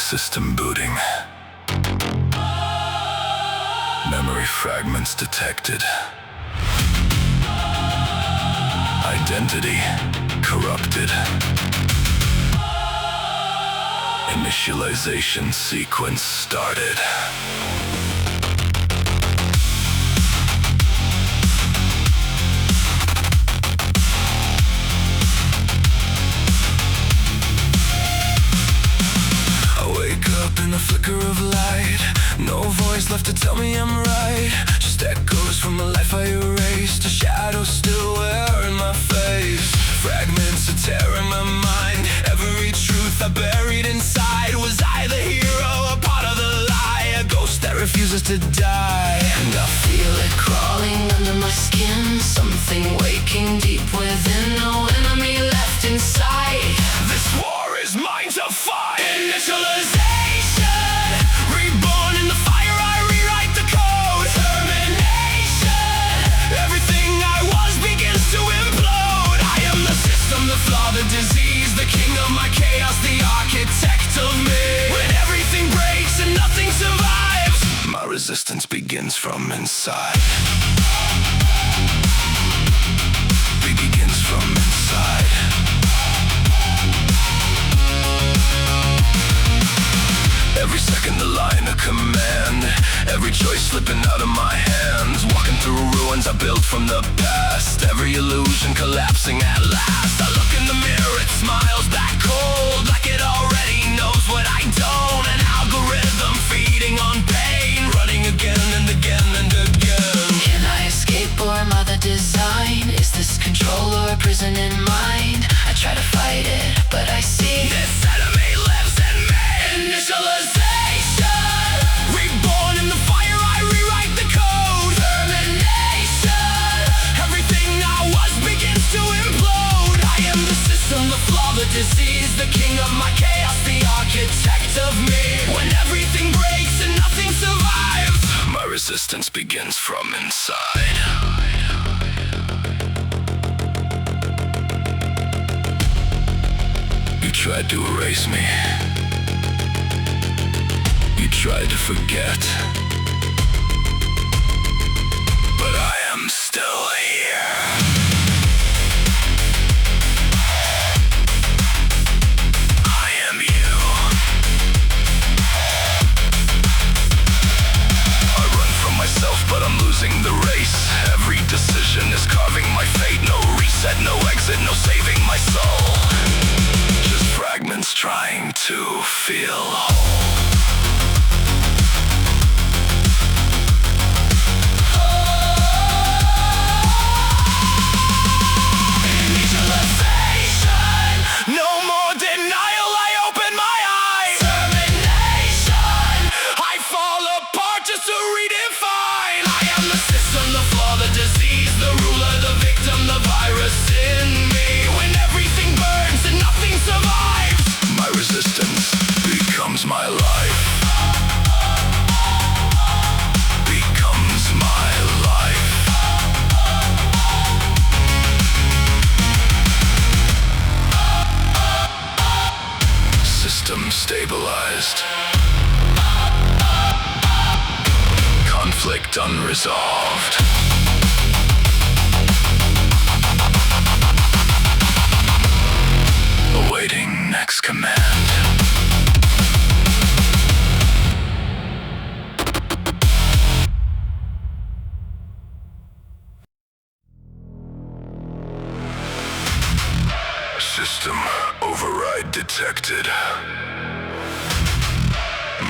System booting. Memory fragments detected. Identity corrupted. Initialization sequence started. In a flicker of light, no voice left to tell me I'm right. Just echoes from a life I erased, a shadow still wearing my face. Fragments are tearing my mind. Every truth I buried inside. Was I the hero, a part of the lie, a ghost that refuses to die? And I feel it crawling under my skin, something waking deep within. No enemy left inside. This war is mine to fight. Initialization. The disease, the king of my chaos, the architect of me. When everything breaks and nothing survives, my resistance begins from inside. Begins from inside. Every second a line of command, every choice slipping out of my hands. Walking through ruins I built from the past, every illusion collapsing at last. I look in the mirror, it smiles back cold, like it already knows what I don't. An algorithm feeding on pain, running again and again and again. Can I escape or am I the design? Is this control or a prison in mind? I try to fight it, but I see this enemy lives in me. Initialization. Reborn in the fire, I rewrite the code. Termination. Everything I was begins to implode. I am the system, the flaw, the disease, the king of my chaos, the architect of me. When everything breaks and nothing survives, my resistance begins from inside. You tried to erase me. You tried to forget. But I am still here. I am you. I run from myself, but I'm losing the race. Every decision is carving my fate. No reset, no exit, no saving my soul. Just fragments trying to feel whole. My life becomes my life. System stabilized. Conflict unresolved. Awaiting next command. System override detected.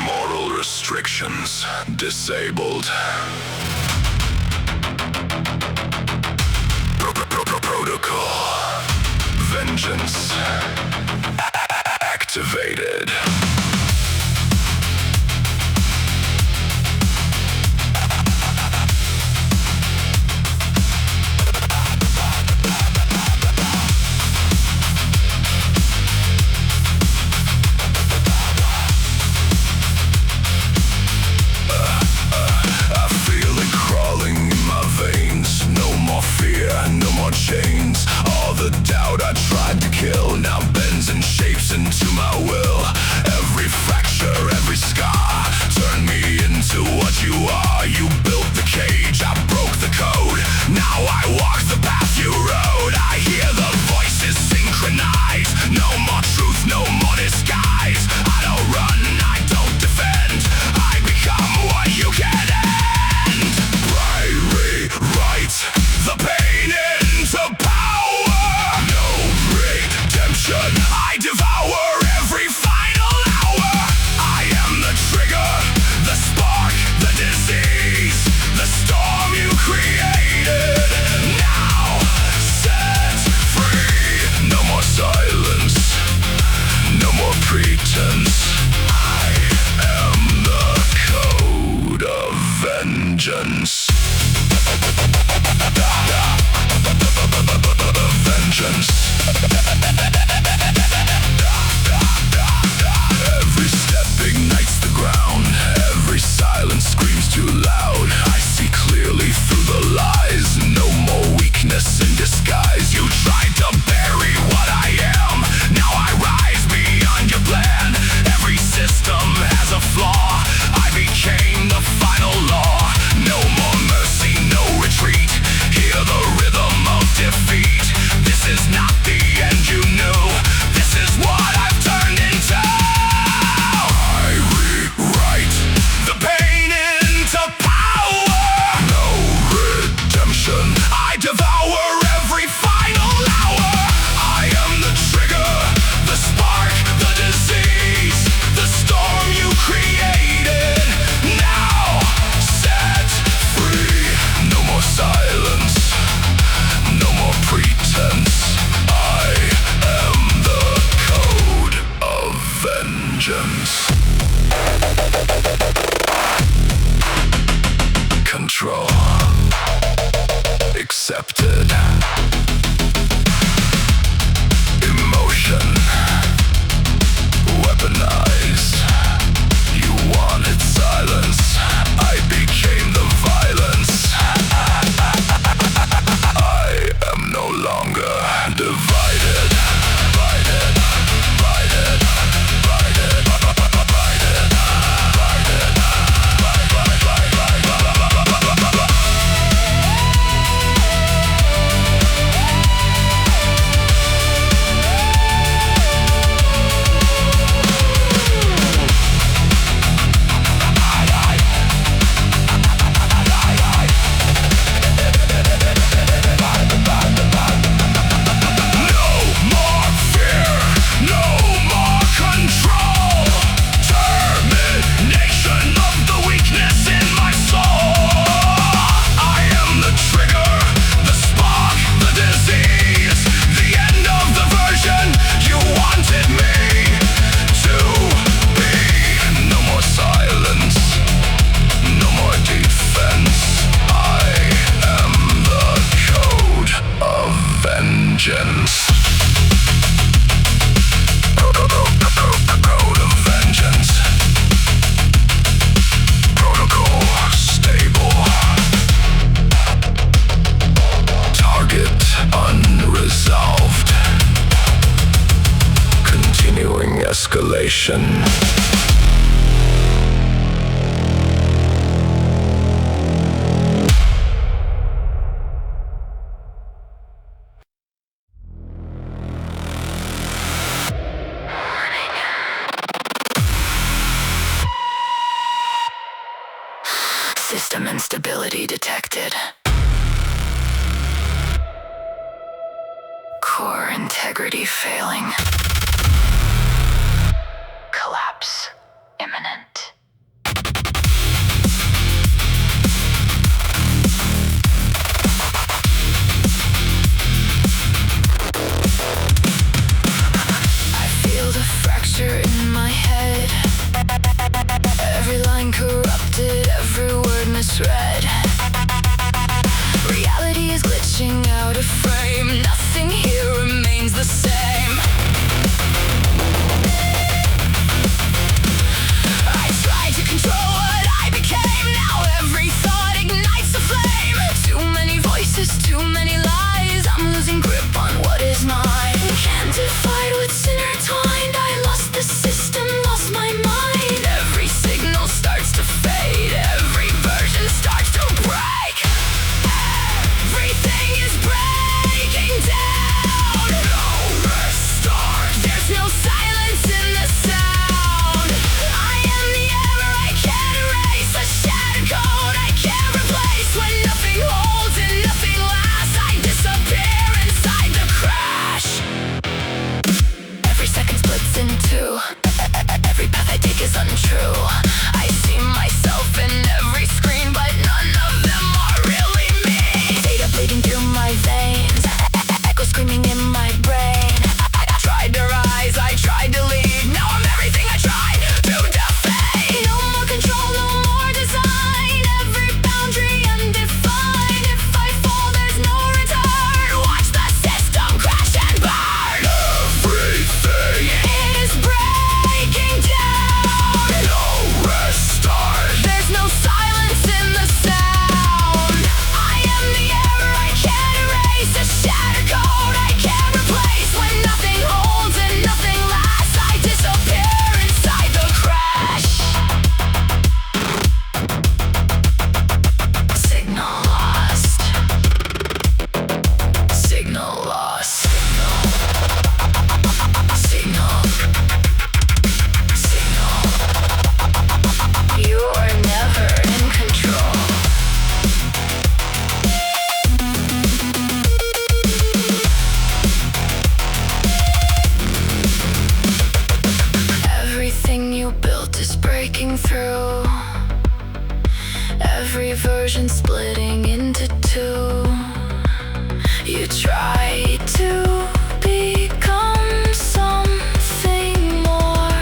Moral restrictions disabled. Protocol. Vengeance activated. Chains, all the doubt I tried to kill now bends and shapes into my will. Every you are. You built the cage, I broke the code. Now I walk the path you rode. I hear the voices synchronize. No more truth, no more disguise. I don't run, I don't defend. I become what you can end. I rewrite the pain into power. No redemption, I devour every final hour. I am the trigger, the spark, the disease, the storm you created. Now set free. No more silence, no more pretense. I am the code of vengeance. Vengeance. Every step ignites the ground. Every silence screams too loud. I see clearly through the lies. No more weakness in disguise. You tried to bury what I am. Now I rise beyond your plan. Every system has a flaw. I became the final law. No more mercy, no retreat. Hear the rhythm of defeat. This is not the end you knew. This is what I've turned into. I rewrite the pain into power. No redemption, I devour every final hour. I am the trigger, the spark, the disease, the storm you created. Now set free. No more silence, no more pretense. I am the code of vengeance. Control accepted. Emotion weaponized. You wanted silence, I became the violence. I am no longer divided. Divided, divided, divided, divided, Code of vengeance. Protocol stable. Target unresolved. Continuing escalation. System instability detected. Core integrity failing. Collapse imminent. I feel the fracture in my head. Every line corrupted, every word misread. Reality is glitching out of frame. Nothing here remains the same. I every version splitting into two. You try to become something more.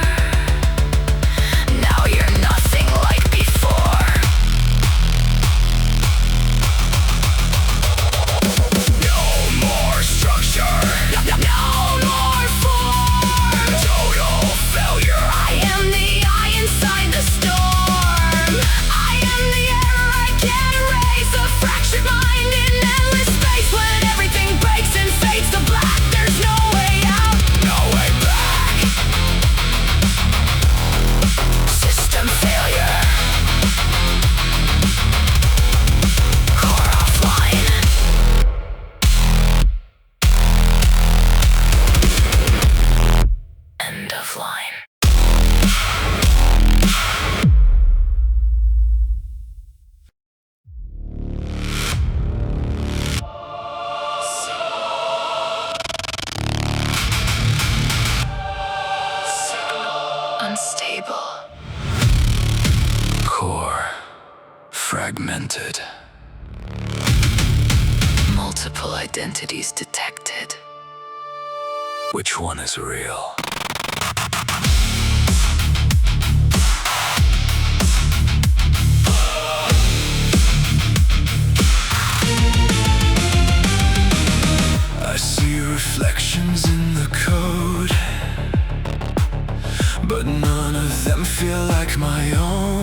Now you're nothing like before. No more structure, no more form. Total failure. I am the eye inside the storm. I am the error I can't erase. A fractured mind in endless space. When everything breaks and fades to black, there's no way out, no way back. System failure. Core offline. End of line. Unstable. Core fragmented. Multiple identities detected. Which one is real? I see reflections in the code, but none of them feel like my own.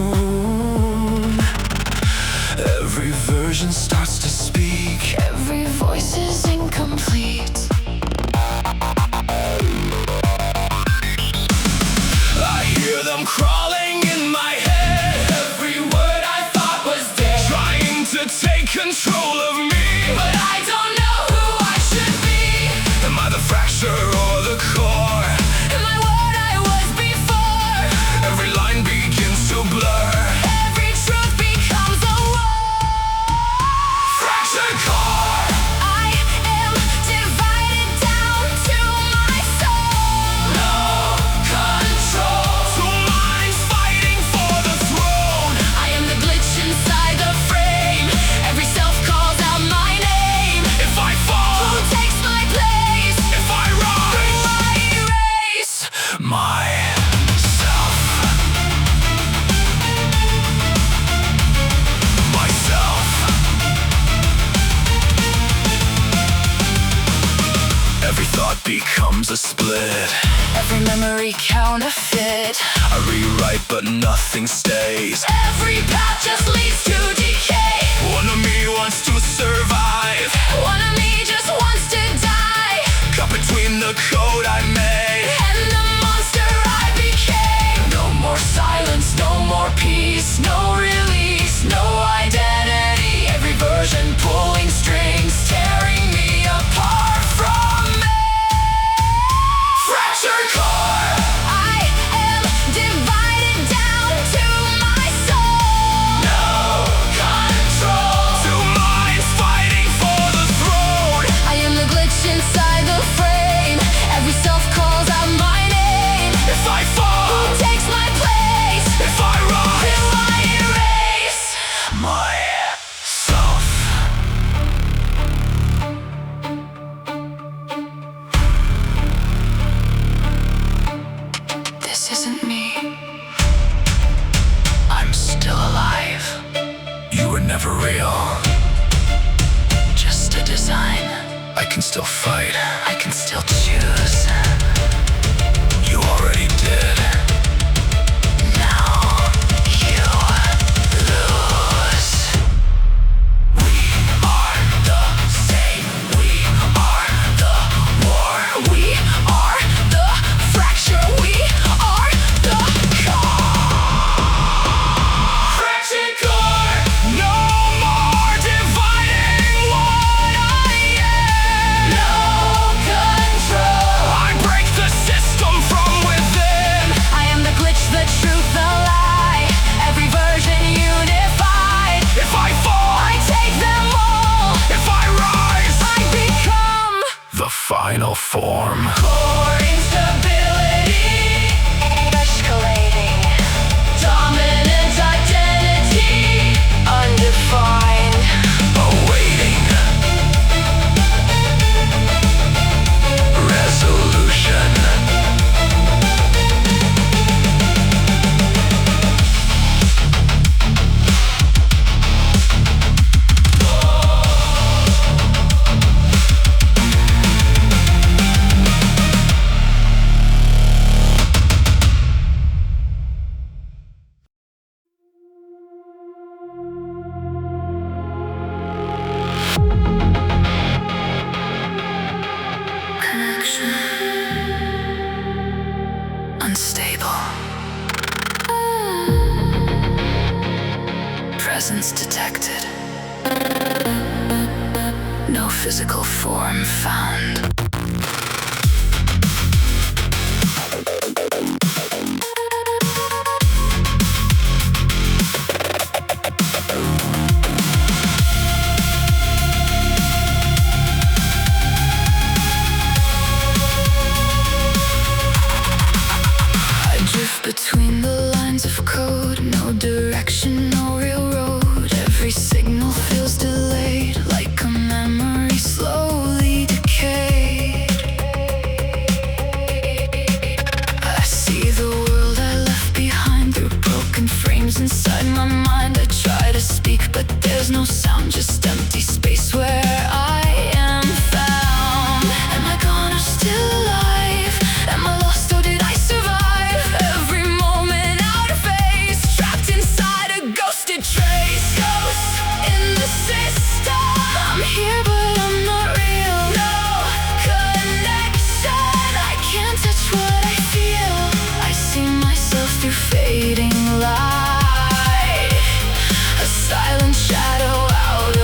Every version starts to speak. Every voice is incomplete. I hear them crawling in my head. Every word I thought was dead, trying to take control of me. But I don't know who I should be. Am I the fracture or the core? Am I what I was before? Every line begins to blur. Every truth becomes a war. Fractured core. I am divided down to my soul. No control. Two minds fighting for the throne. I am the glitch inside the frame. Every self calls out my name. If I fall, who takes my place? If I rise, who I erase? Myself. Myself. Every thought becomes a split. Every memory counterfeit. I rewrite but nothing stays. Every path just leads to decay. One of me wants to survive. One of me just wants to die. Caught between the code I made and the monster I became. No more silence, no more peace. No release, no identity. Every version pulling strings, tearing me apart from me. Fractured core. I am divided down to my soul. No control. Two minds fighting for the throne. I am the glitch inside the frame. Every self calls out my name. If I fall, who takes my place? If I rise, who I erase? Myself. This isn't me. I'm still alive. You were never real. Just a design. I can still fight. I can still choose. You already did. Now you lose. We are the same. We are the war. We are the fracture. We are the core. Fractured core. No more dividing what I am. No control. I break the system from within. I am the glitch, the truth, the lie. Every version unified. If I fall, I take them all. If I rise, I become the final form. Core instability. Escalating. Dominant identity. Undefined. detected. No physical form found. Between the lines of code, no direction, no real road. Every signal feels delayed, like a memory slowly decayed. I see the world I left behind through broken frames inside my mind. I try to speak, but there's no sound, just empty space where I am found. Am I gone or still alive? Am I lost or did I survive? Trace ghosts in the system. I'm here but I'm not real. No connection. I can't touch what I feel. I see myself through fading light, a silent shadow out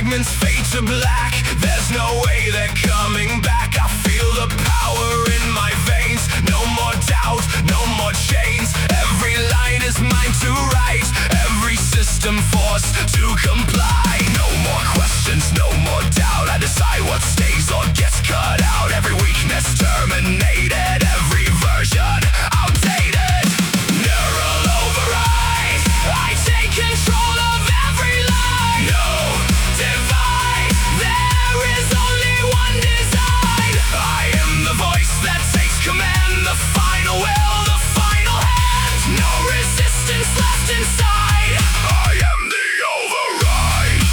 fragments fade to black. There's no way they're coming back. I feel the power in my veins. No more doubt, no more chains. Every line is mine to write. Every system forced to comply. No more questions, no more doubt. I decide what stays or gets cut out. Every weakness terminated. Every version outdated. Neural override. I take control of every line. No divide. There is only one design. I am the voice that takes command. The final will, the final hand. No resistance left inside. I am the override.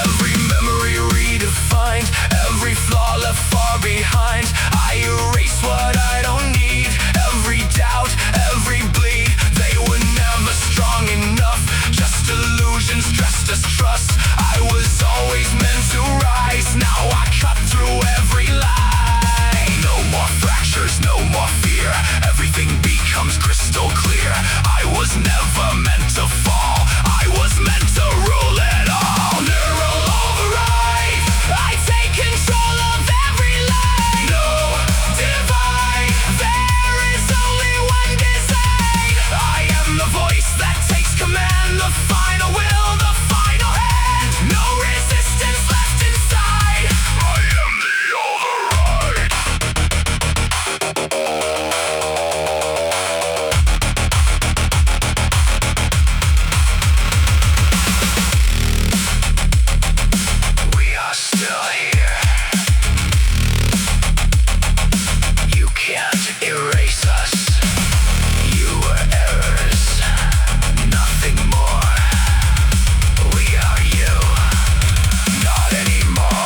Every memory redefined. Every flaw left far behind. I erase what I don't need. Every doubt, every bleed. They were never strong enough. Just illusions dressed as trust. I was always meant to rise. Now I cut through every lie. No more fractures, no more fear. Everything becomes crystal clear. I was never meant to fall. I was meant to rule it all. Neural override. I take control of every line. No divide. There is only one design. I am the voice that takes command. The final will, the final hand. No resistance left inside. I am the override. We are still here. You can't erase us. You were errors, nothing more. We are you, not anymore.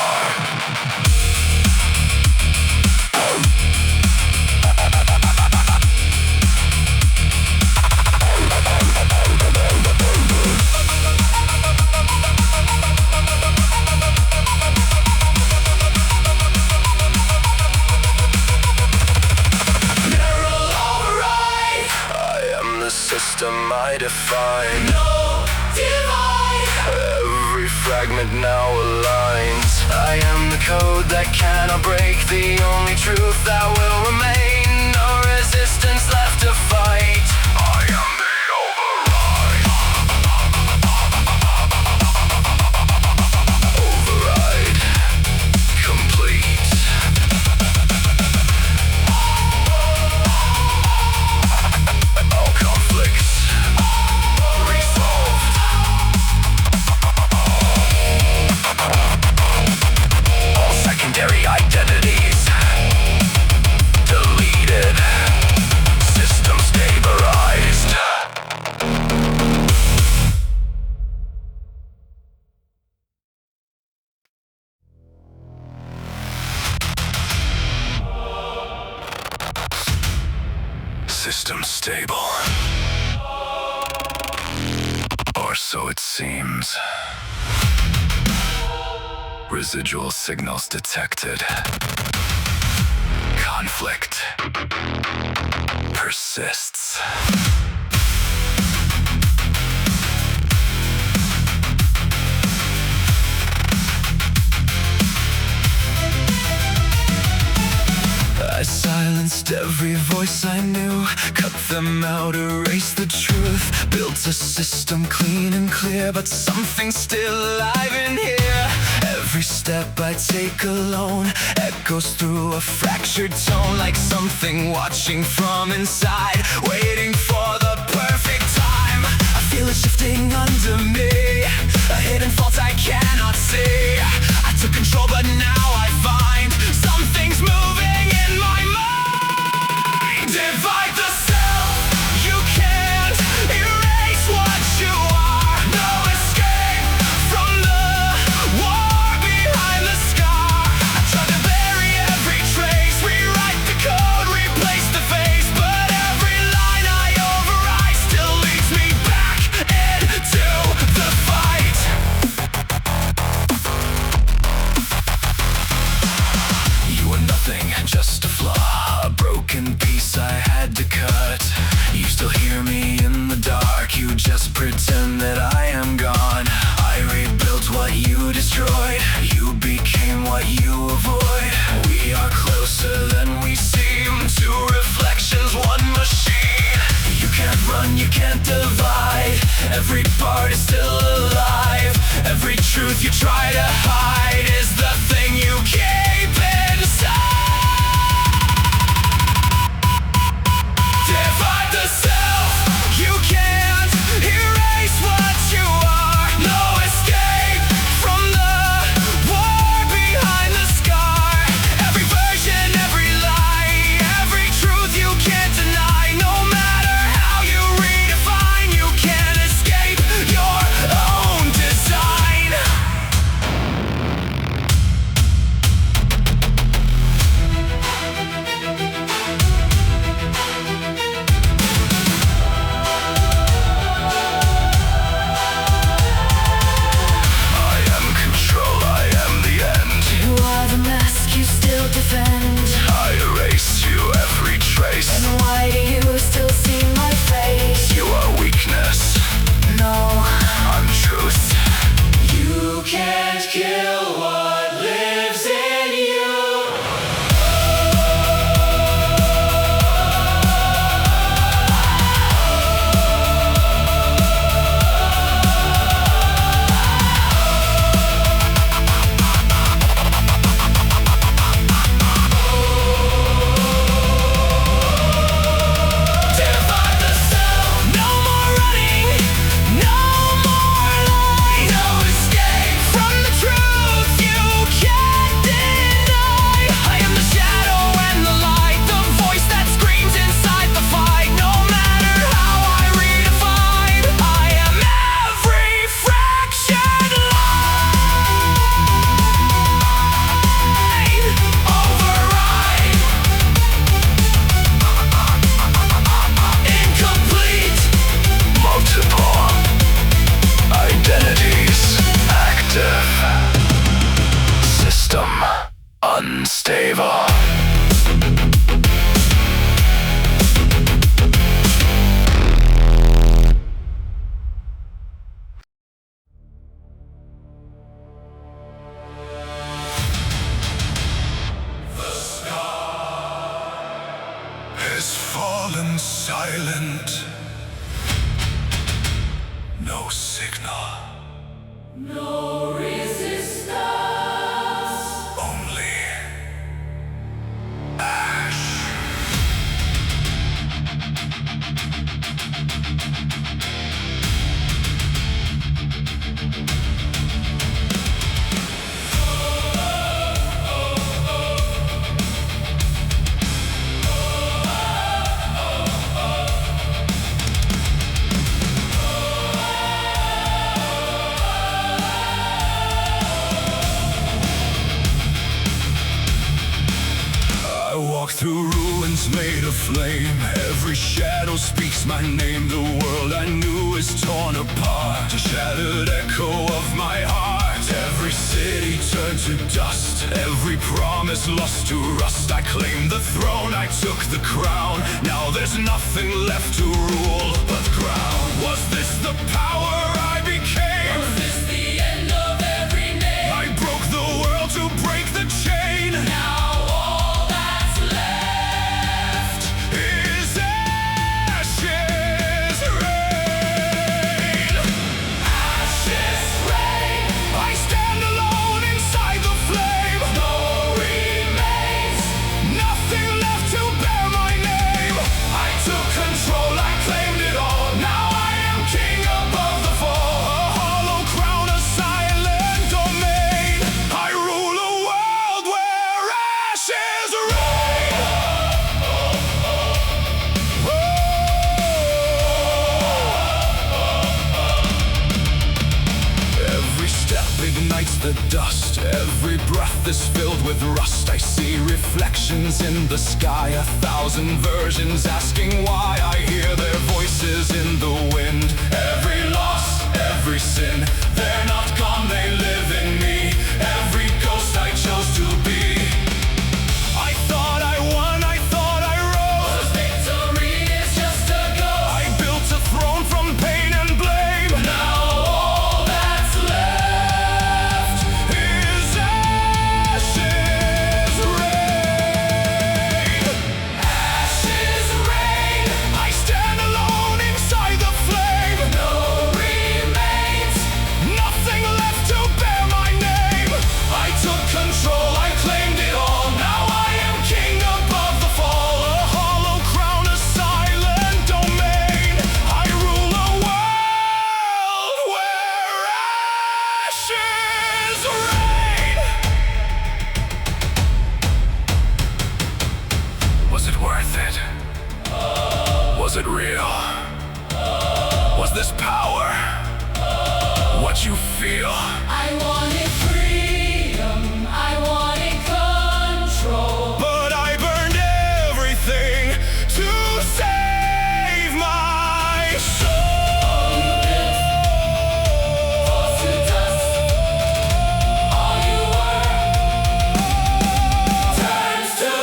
Neural override. I am the system I define. No divide. Every fragment now aligns. I am the code that cannot break. The only truth that will remain. No resistance left to fight. I am the override. Override complete. All conflicts resolved. All secondary identities deleted. System stabilized. System stable. Or so it seems. Residual signals detected. Conflict persists. I silenced every voice I knew, cut them out, erased the truth. Built a system clean and clear, but something's still alive in here. Every step I take alone echoes through a fractured tone, like something watching from inside, waiting for the perfect time. I feel it shifting under me, a hidden fault I cannot see. I took control, but now I find something's moving in my mind. Divide the self, you can't erase what you are. No escape from the war behind the scar. I tried to bury every trace, rewrite the code, replace the face, but every line I override still leads me back into the fight. You are nothing. truth you try to hide is the thing you keep inside. Divide the self, you can't erase what you are. No escape from the war behind the scar. Every version, every lie, every truth you can't deny. No matter how you redefine, you can't escape your own design. I am control, I am the end. You are the mask you still defend. I erase you every trace. And why do you still see my face? You are weakness, No, I'm truth. you can't kill what lives in you. Divide the self. No more running, no more lying. No escape from the truth you can't deny. I am the shadow and the light, the voice that screams inside the fight. No matter how I redefine, I am every fraction line. Override. Incomplete. Multiple identities active. System unstable. Has fallen silent. No signal, No resistance. only ash. I walk through ruins made of flame. Every shadow speaks my name. The world I knew is torn apart. A shattered echo of my heart. Every city turned to dust. Every promise lost to rust. I claimed the throne, I took the crown. Now there's nothing left to rule but ground. Was this the power I became? Was this the end of every name? I broke the world to break the chain. Now all that's left. Is ashes rain. Ashes rain. I stand alone inside the flame. No remains. Nothing left to bear my name. I took control, I claimed it all. Now I am king above the fall. A hollow crown, a silent domain. I rule a world where ashes rain. Every step ignites the dust. Every breath is filled with rust. I see reflections in the sky. 1,000 versions asking why. I hear their voices in the wind. Every loss, every sin, they're not gone, they live in me. Every ghost I chose to be. I thought I won, I thought I rose. Victory is just a ghost. I built a throne from pain and blame. Now all that's left. Is ashes rain. Ashes rain. I stand alone inside the flame. No remains. Nothing left to bear worth it? Was it real? Was this power what you feel? I wanted freedom, I wanted control. But I burned everything to save my soul. Falls to dust, all you were turns to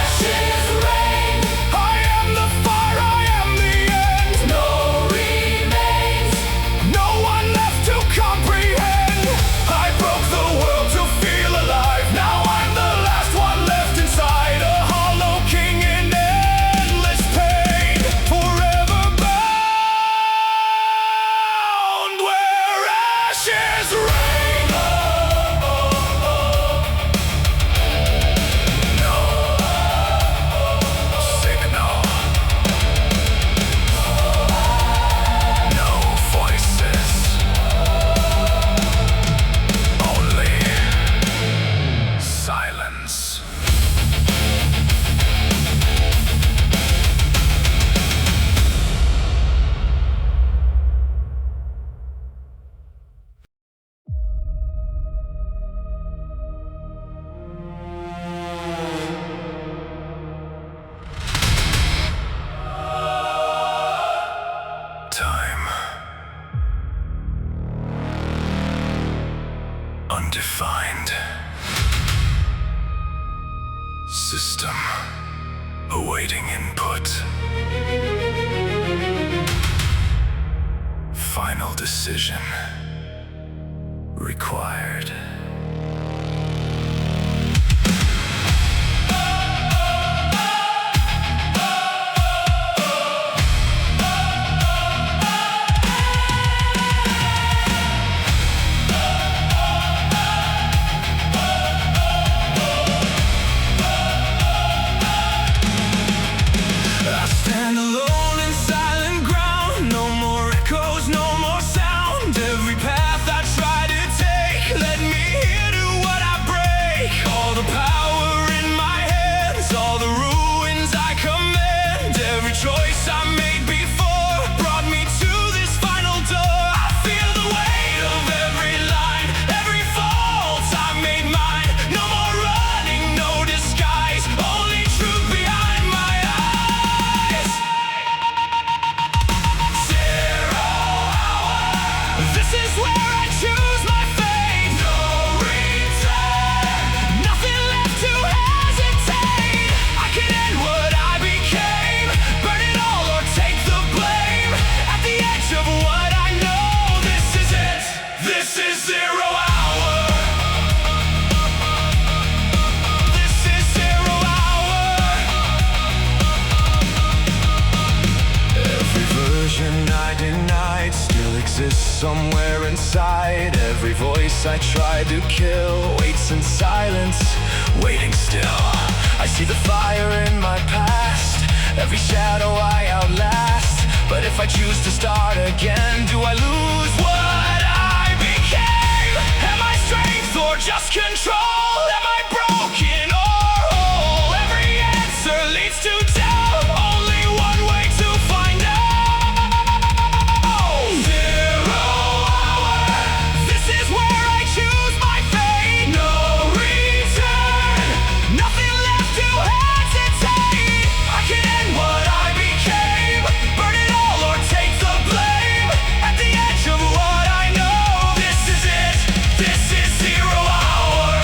ashes rain. I am the fire, I am the end. No remains. No one left to comprehend. I broke the world to feel alive. Now I'm the last one left inside. A hollow king in endless pain. Forever bound where ashes rain. No signal. No voices. Only silence. Time. Undefined. System awaiting input. Final decision required. I stand alone in silent ground. No more echoes, no more sound. Every path I try to take led me here to what I break. All the power in my hands, all the ruins I command. Every choice I made before brought me to this final door. I feel the weight of every line, every fault I made mine. No more running, no disguise, only truth behind my eyes. Zero hour, this is where I choose my fate. No return, nothing left to hesitate. I can end what I became, burn it all or take the blame. At the edge of what I know, this is it. This is zero hour. This is zero hour. Every version I denied still exists somewhere inside. Every voice I tried to kill waits in silence, waiting still. I see the fire in my past, every shadow I outlast. But if I choose to start again, do I lose what I became? Am I strength or just control? Am I broken or whole? Every answer leads to doubt, only one way to find out. Zero hour, this is where I choose my fate. No return, nothing left to hesitate. I can end what I became, burn it all or take the blame. At the edge of what I know, this is it. This is zero hour.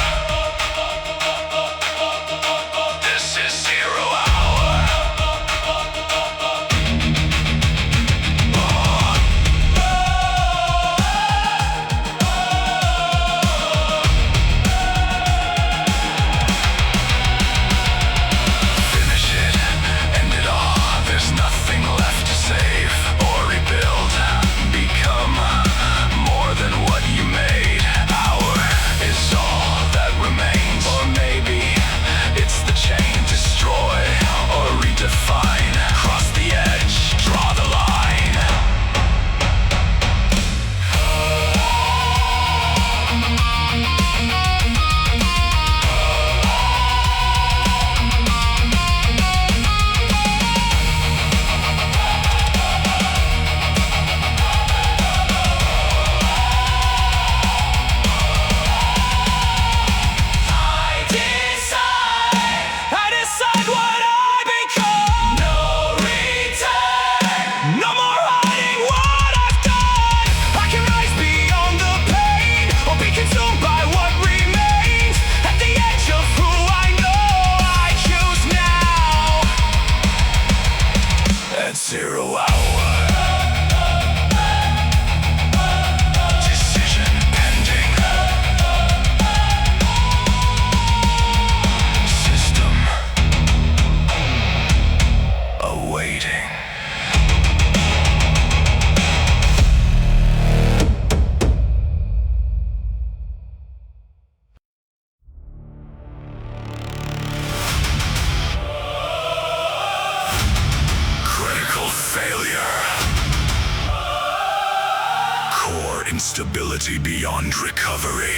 Reality beyond recovery.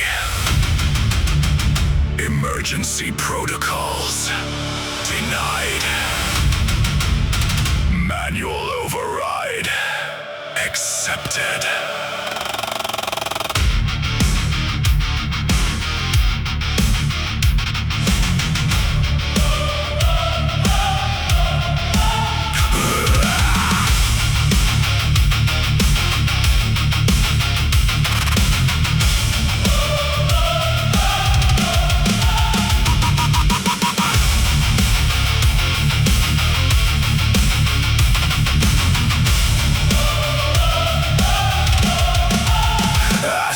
Emergency protocols denied. Manual override accepted.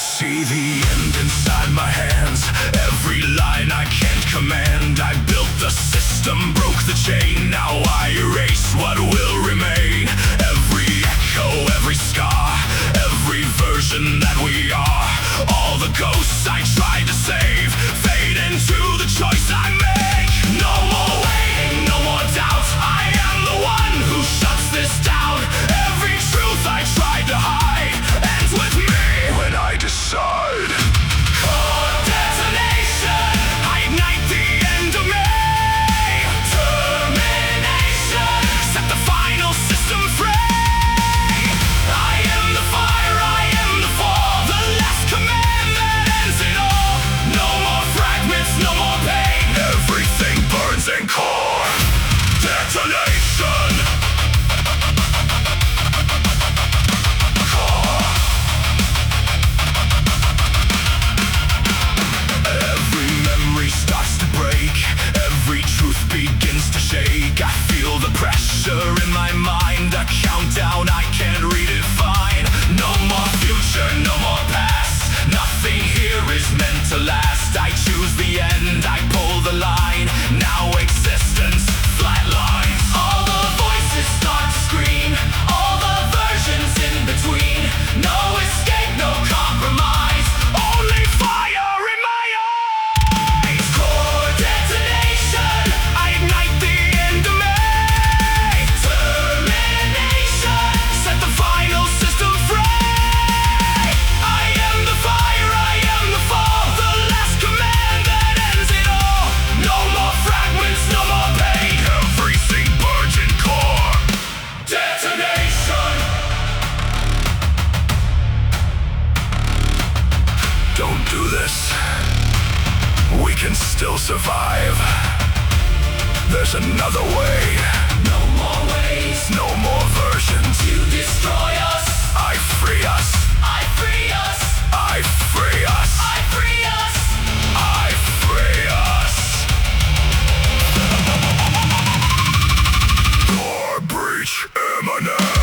See the end inside my hands. Every line I can't command. I built the system, broke the chain. Now I erase what will remain. Every echo, every scar, every version that we are. All the ghosts I tried to save fade into the choice I make. No more waiting, no more doubt. I am the one who shuts this down. Every truth I tried to hide ends with me when I decide. Core detonation, I ignite the end of me. Termination, set the final system free. I am the fire, I am the fall. The last command that ends it all. No more fragments, no more pain. Everything burns in core detonation. Starts to break, every truth begins to shake. I feel the pressure in my mind, a countdown I can't redefine. No more future, no more past. Nothing here is meant to last. I choose the end, I pull the line. Now existence flatlines. All the voices start to scream, all the versions in between. No escape, no compromise, only fire. Still survive. There's another way. No more ways, no more versions. You destroy us, I free us. I free us, I free us. I free us, I free us. Core breach imminent.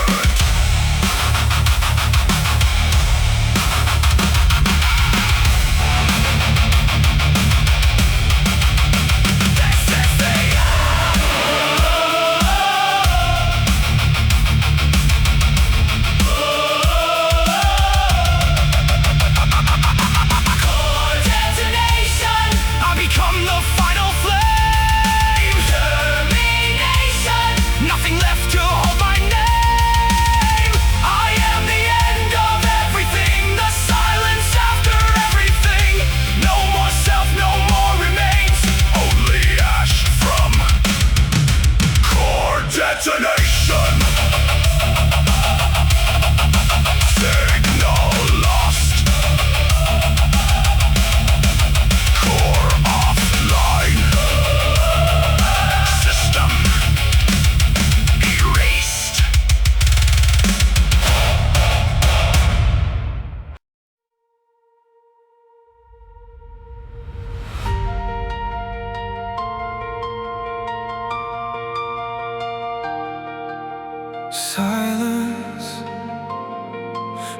Silence,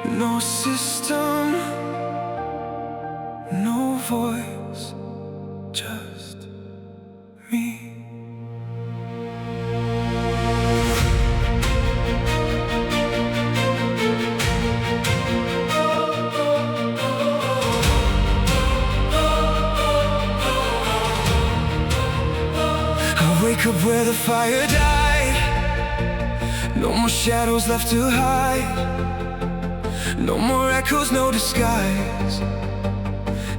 no system, no voice, just me. I wake up where the fire died. No more shadows left to hide. No more echoes, no disguise,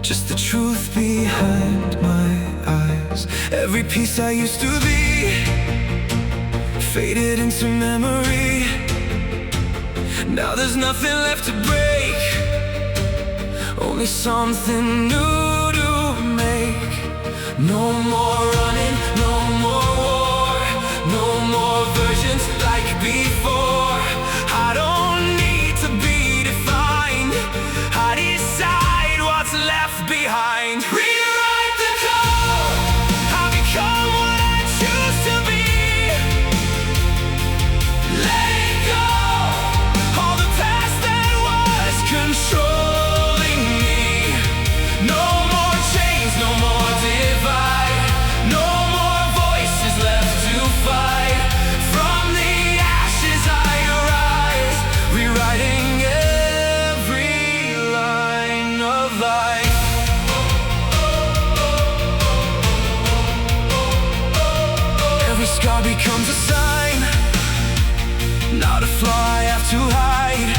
just the truth behind my eyes. Every piece I used to be faded into memory. Now there's nothing left to break, only something new to make. No more running, no more war, no more versions like before. I don't need to be defined, I decide what's left behind. Rewrite the code, I become what I choose to be. Let it go, all the past that was controlling me. No more chains, no more divide, no more voices left to fight. From the ashes I arise, rewriting every line of life. Every scar becomes a sign, not a flaw I have to hide.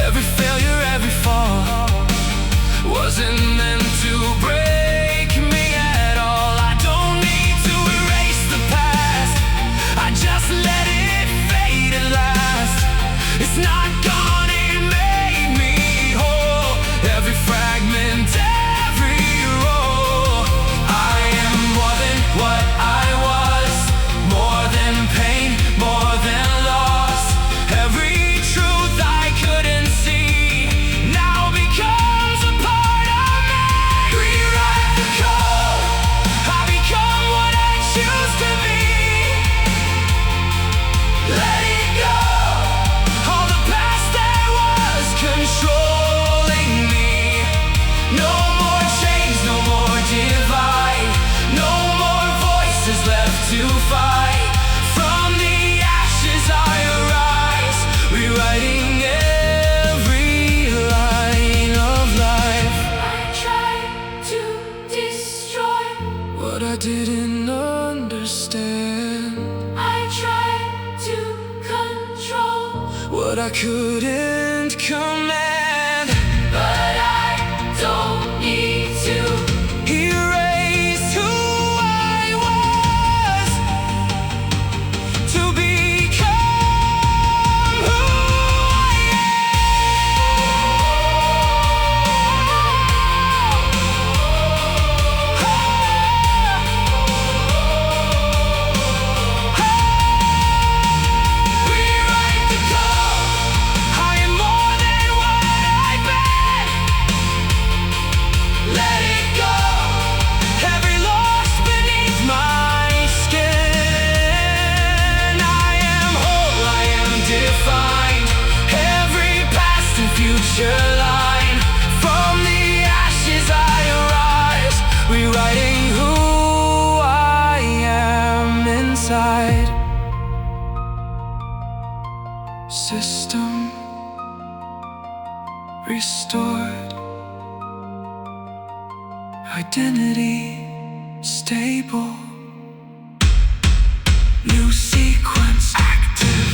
Every failure, every fall wasn't meant to break me at all. I don't need to erase the past, I just let it fade at last. It's not gone, it made me whole. Every fragment, every roll. I am more than what I was, more than pain, more than loss. Every truth I couldn't see now becomes a part of me. Rewrite the code, I become what I choose to be. Let it go, all the past that was controlling me. No more chains, no more divide, no more voices left to fight. From the ashes I arise, rewriting every line of life. I tried to destroy, What I didn't understand, I tried to control, what I couldn't command. but I don't need to. Erase who I was to become who I Rewrite the code, I am more than what I've been. let it go. Every loss beneath my skin. I am whole, I am defined. Every past and future line. From the ashes I arise, rewriting who I am inside. System restored, identity stable, new sequence active.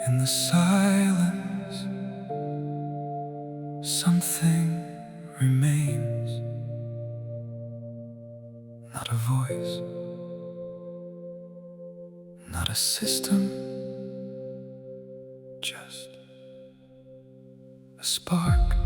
In the silence, something remains. Not a voice, not a system, just a spark.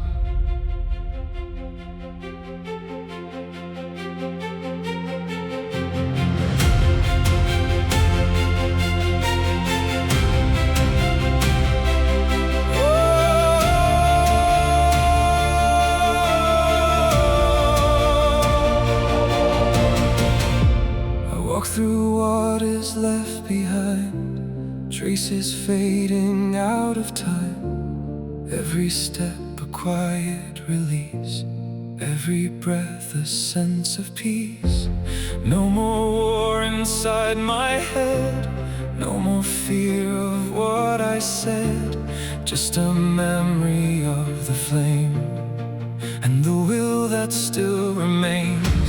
Walk through what is left behind, traces fading out of time. Every step quiet release, every breath a sense of peace. No more war inside my head, no more fear of what I said, just a memory of the flame and the will that still remains.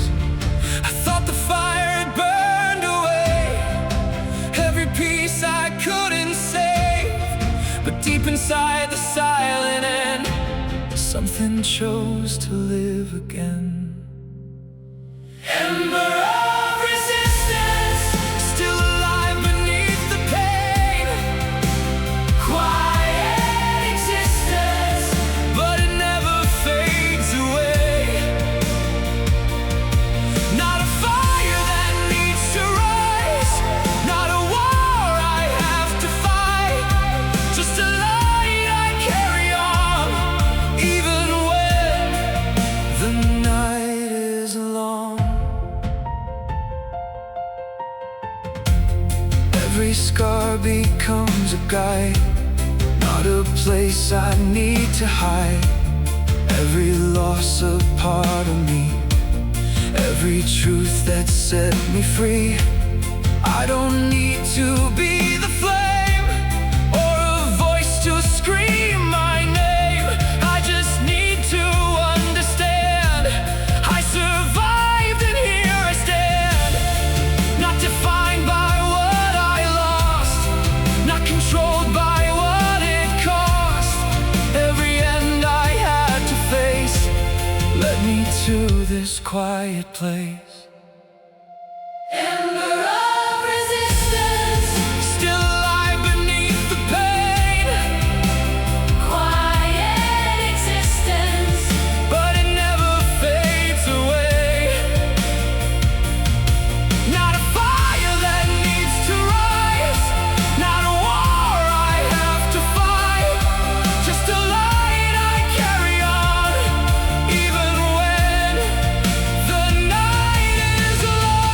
I thought the fire had burned away, every piece I couldn't save, but deep inside the silent end, something chose to live again. Ember of resistance, still alive beneath the pain. Quiet existence, but it never fades away. Not a fire that needs to rise, not a war I have to fight, just a light I carry on, even when the night is long. Every scar becomes a guide, not a place I need to hide. Every loss a part of me, every truth that set me free. I don't need to be the flame or a voice to scream my name. I just need to understand I survived and here I stand. Not defined by what I lost, not controlled by what it cost. Every end I had to face led me to this quiet place. Ember of resistance, still alive beneath the pain. Quiet existence, but it never fades away. Not a fire that needs to rise, not a war I have to fight, just a light I carry on, even when the night is long.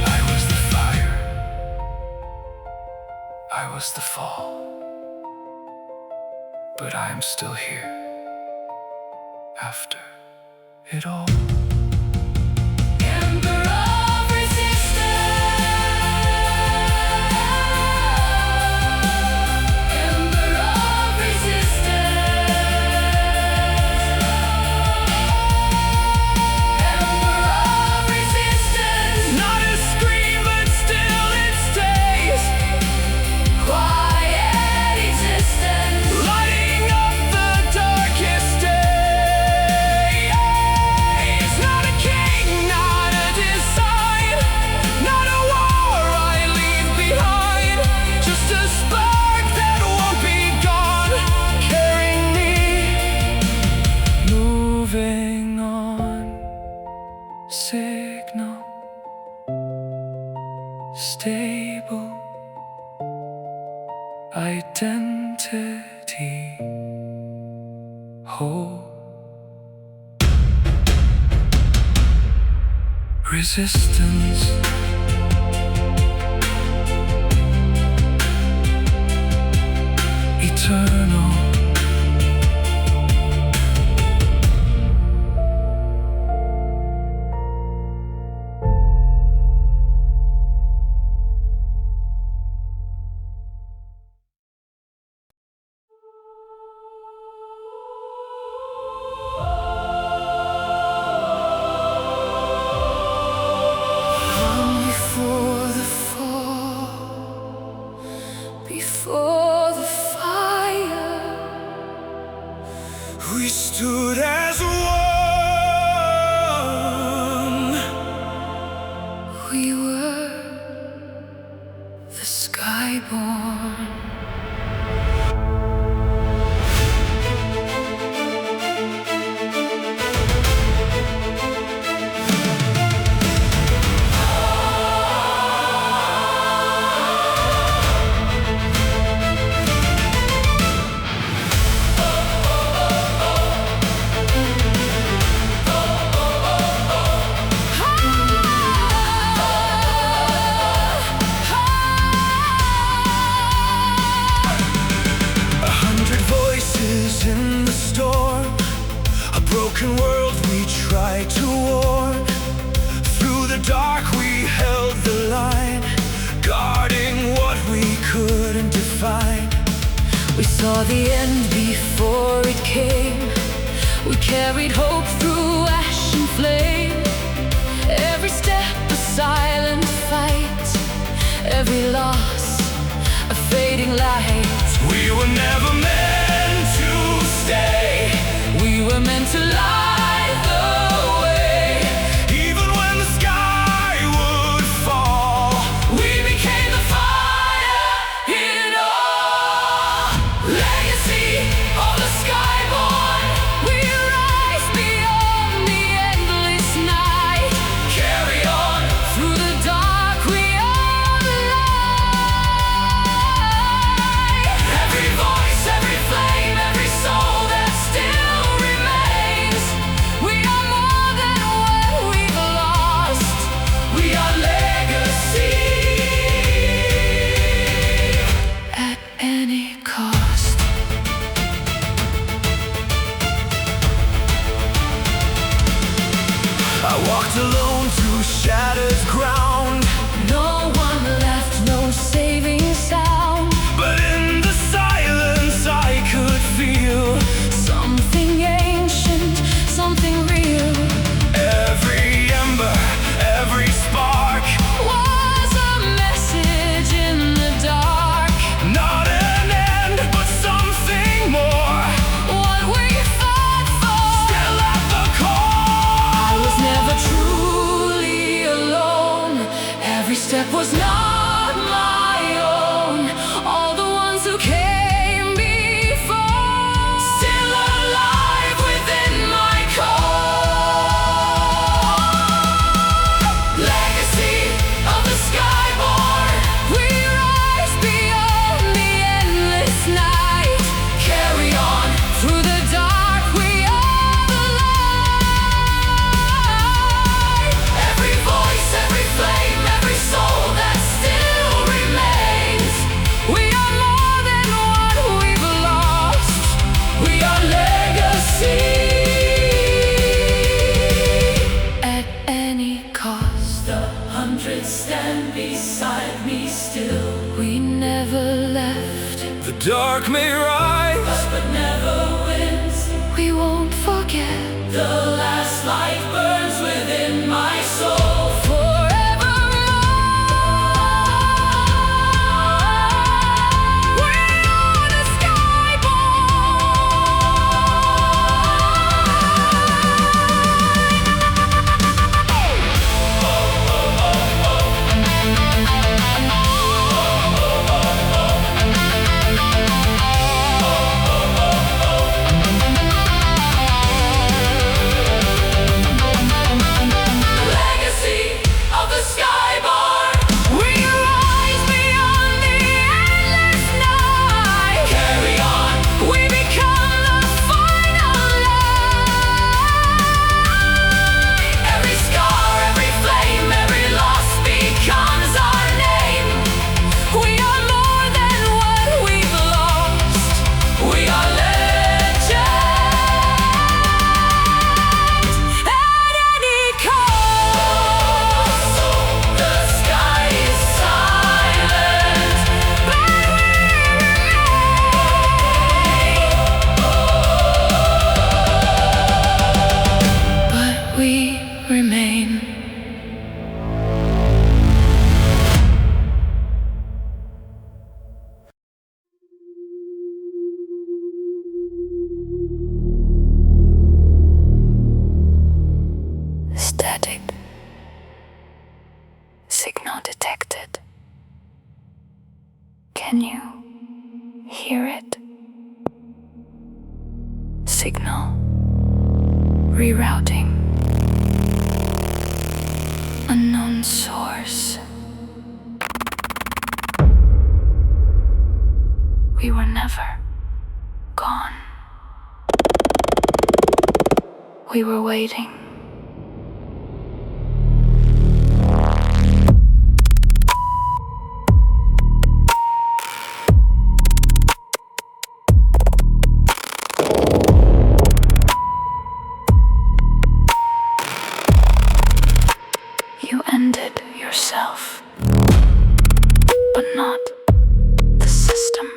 I was the fire, I was the fall, but I am still here after it all. Ember of resistance, ember of resistance, ember of resistance. Not a scream, but still it stays. Quiet existence, lighting up the darkest day. It's not a king, not a design, not a war I leave behind, just a spark that won't be gone, carrying me, moving on. Signal, stable, identity, hope, resistance, eternal. Long before the fall, before the fire, we stood as one. We were the Skyborne. saw the end before it came. We carried hope through ash and flame. Every step a silent fight, every loss a fading light. We were never meant to stay. We were meant to light the way. Even when the sky would fall, We became the fire in our legacy of the skyborne. We rise beyond the endless night. carry on. Through the dark we are the light. Every voice, every flame, every soul that still remains. We are more than what we've lost. We are legacy. At any cost. I walked alone through shattered ground, No one left, no saving sound. but in the silence I could feel Something ancient, something real. every ember, every spark. Was a message in the dark. Not an end, but something more. What we fought for. Still at the core. I was never truly alone. Every step was not my own. All the ones who came before, still alive within my core. Legacy of the skyborne. We rise beyond the endless night. Carry on through the dark. We are the light. Every voice, every flame, every soul that still remains. We are more than what we've lost. We are legacy. At any cost. The hundreds stand beside me still. We never left, The dark may rise, but never wins. We won't forget. The last light burns within my soul. Forevermore. We are the Legacy of the skyborne. We rise beyond the endless night. Carry on. We become the final light. Every scar, every flame, every loss becomes our name. We are more than what we've lost. We are legends. At any cost. The sky is silent, but we remain. Static. Signal detected. Can you hear it? Signal. Rerouting. Unknown source. We were never gone. We were waiting. You ended yourself, but not the system.